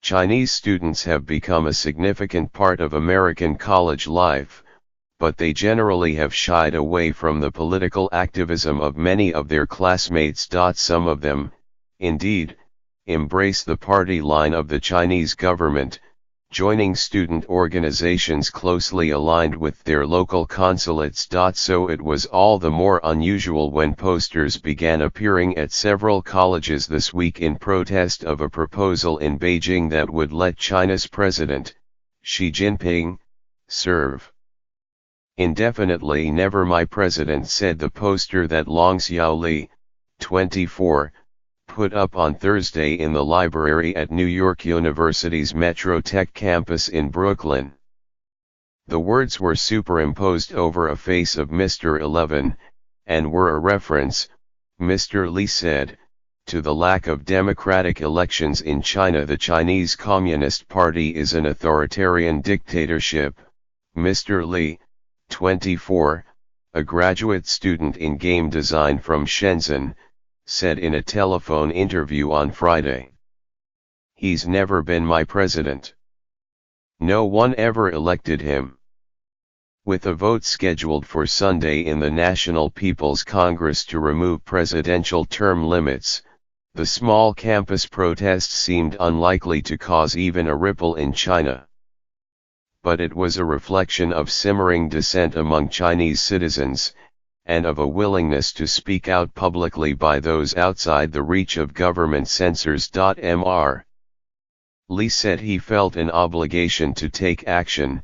Chinese students have become a significant part of American college life, but they generally have shied away from the political activism of many of their classmates. Some of them, indeed, embrace the party line of the Chinese government, joining student organizations closely aligned with their local consulates. So it was all the more unusual when posters began appearing at several colleges this week in protest of a proposal in Beijing that would let China's President, Xi Jinping, serve indefinitely. Never my president, said the poster that Long Xiaoli, 24, put up on Thursday in the library at New York University's Metro Tech campus in Brooklyn. The words were superimposed over a face of Mr. 11, and were a reference, Mr. Li said, to the lack of democratic elections in China. The Chinese Communist Party is an authoritarian dictatorship, Mr. Li, 24, a graduate student in game design from Shenzhen, said in a telephone interview on Friday. He's never been my president. No one ever elected him. With a vote scheduled for Sunday in the National People's Congress to remove presidential term limits, the small campus protest seemed unlikely to cause even a ripple in China. But it was a reflection of simmering dissent among Chinese citizens, and of a willingness to speak out publicly by those outside the reach of government censors. Mr. Li said he felt an obligation to take action,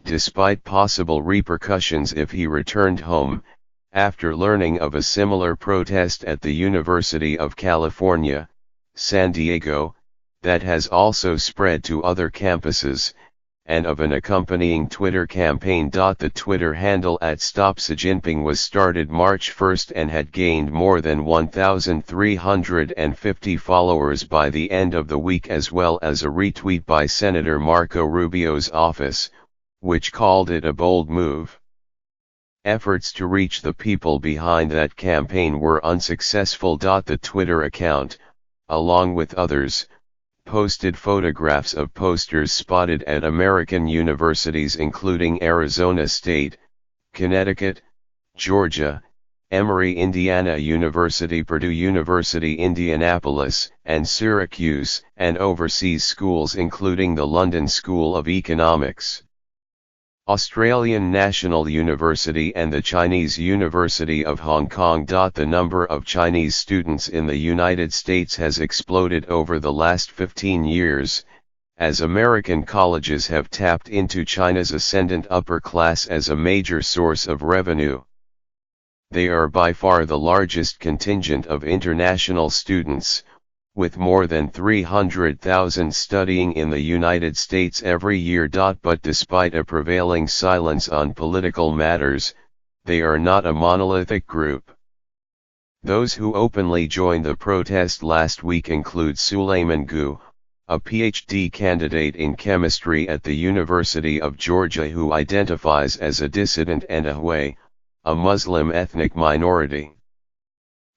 despite possible repercussions if he returned home, after learning of a similar protest at the University of California, San Diego, that has also spread to other campuses, and of an accompanying Twitter campaign. The Twitter handle @StopXiJinping was started March 1 and had gained more than 1,350 followers by the end of the week, as well as a retweet by Senator Marco Rubio's office, which called it a bold move. Efforts to reach the people behind that campaign were unsuccessful. The Twitter account, along with others, posted photographs of posters spotted at American universities including Arizona State, Connecticut, Georgia, Emory Indiana University, Purdue University Indianapolis, and Syracuse, and overseas schools including the London School of Economics, Australian National University and the Chinese University of Hong Kong. The number of Chinese students in the United States has exploded over the last 15 years, as American colleges have tapped into China's ascendant upper class as a major source of revenue. They are by far the largest contingent of international students, with more than 300,000 studying in the United States every year. But despite a prevailing silence on political matters, they are not a monolithic group. Those who openly joined the protest last week include Suleiman Gu, a PhD candidate in chemistry at the University of Georgia who identifies as a dissident, and a Hui, a Muslim ethnic minority.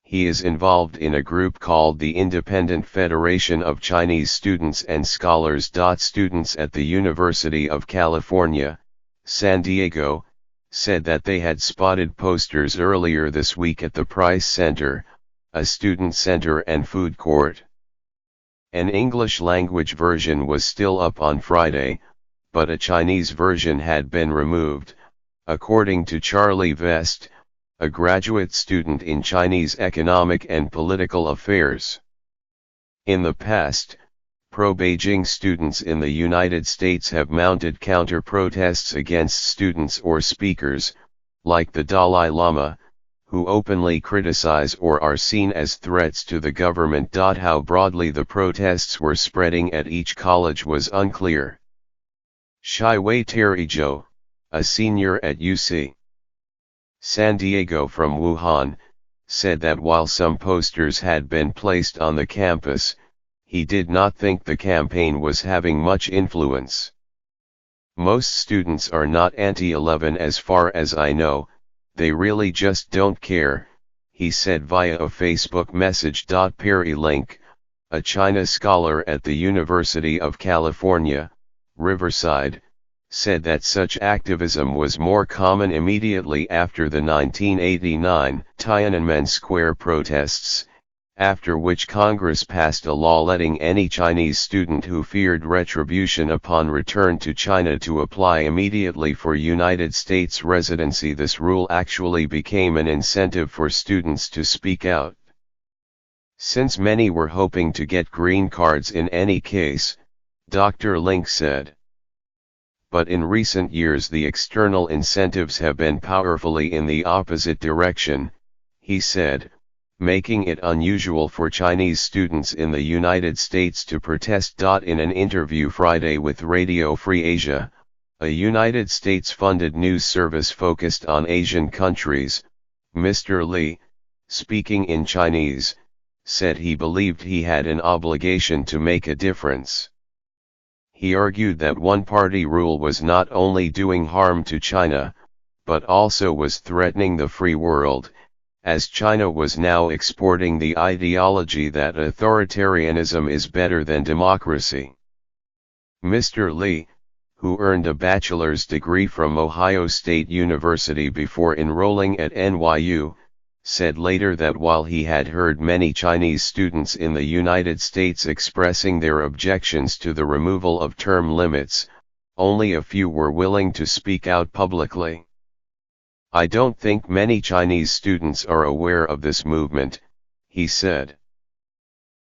He is involved in a group called the Independent Federation of Chinese Students and Scholars. Students at the University of California, San Diego, said that they had spotted posters earlier this week at the Price Center, a student center and food court. An English-language version was still up on Friday, but a Chinese version had been removed, according to Charlie Vest, a graduate student in Chinese economic and political affairs. In the past, pro-Beijing students in the United States have mounted counter-protests against students or speakers, like the Dalai Lama, who openly criticize or are seen as threats to the government. How broadly the protests were spreading at each college was unclear. Shiwei Terryjo, a senior at UC San Diego from Wuhan, said that while some posters had been placed on the campus, he did not think the campaign was having much influence. Most students are not anti-11 as far as I know, they really just don't care, he said via a Facebook message. Perry Link, a China scholar at the University of California, Riverside, said that such activism was more common immediately after the 1989 Tiananmen Square protests, after which Congress passed a law letting any Chinese student who feared retribution upon return to China to apply immediately for United States residency. This rule actually became an incentive for students to speak out. Since many were hoping to get green cards in any case, Dr. Link said. But in recent years the external incentives have been powerfully in the opposite direction, he said, making it unusual for Chinese students in the United States to protest. In an interview Friday with Radio Free Asia, a United States-funded news service focused on Asian countries, Mr. Li, speaking in Chinese, said he believed he had an obligation to make a difference. He argued that one-party rule was not only doing harm to China, but also was threatening the free world, as China was now exporting the ideology that authoritarianism is better than democracy. Mr. Li, who earned a bachelor's degree from Ohio State University before enrolling at NYU, said later that while he had heard many Chinese students in the United States expressing their objections to the removal of term limits, only a few were willing to speak out publicly. "I don't think many Chinese students are aware of this movement," he said.